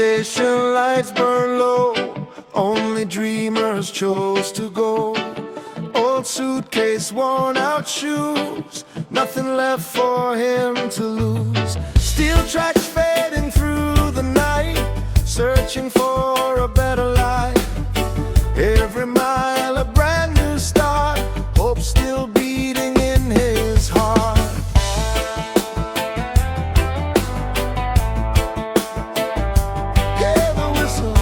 station lights burn low, only dreamers chose to go. Old suitcase, worn out shoes, nothing left for him to lose. Steel tracks fading through the night, searching for a better life. Every mile a brand new start, hope still beating in his heart. Hear the whistle,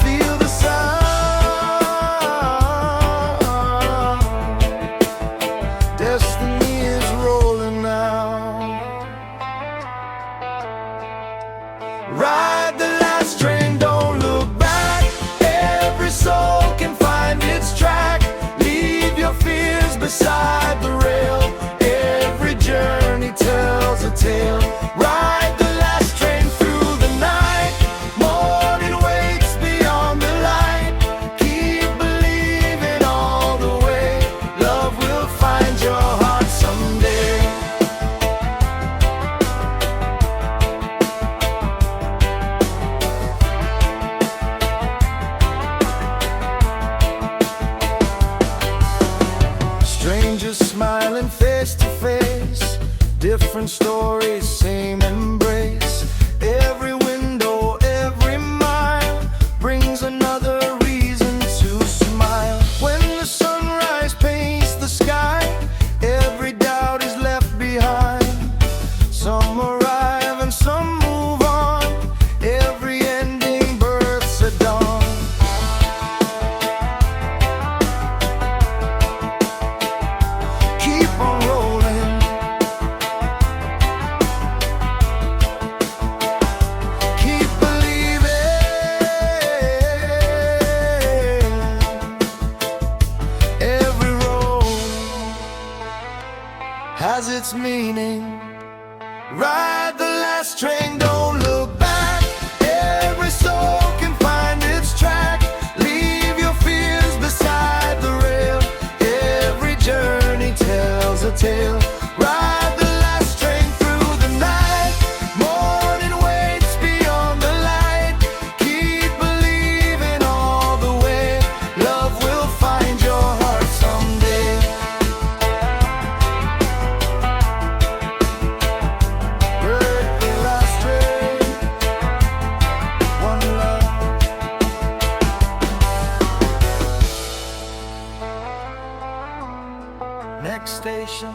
feel the sound. Destiny is rolling now. Ride the last train, don't look back. Every soul can find its track. Leave your fears beside the rail. Every journey tells a tale. Ride the last train through the night. Morning waits beyond the light. Keep believing all the way. Love will find your heart someday. Strangers smiling face to face, different stories, same embrace. Every window, every mile brings another reason to smile. When the sunrise paints the sky, every doubt is left behind. Some arrive and some move on. Every ending births a dawn. Keep on rolling, keep believing. Every road has its meaning. Ride the last train, don't look back. Every soul can find its track. Leave your fears beside the rail. Every journey tells a tale. Ride the last train through the night. Morning waits beyond the light. Keep believing all the way. Love will find your heart someday. Ride the last train, one love. Next station,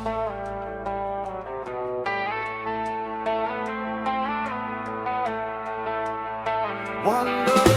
one love.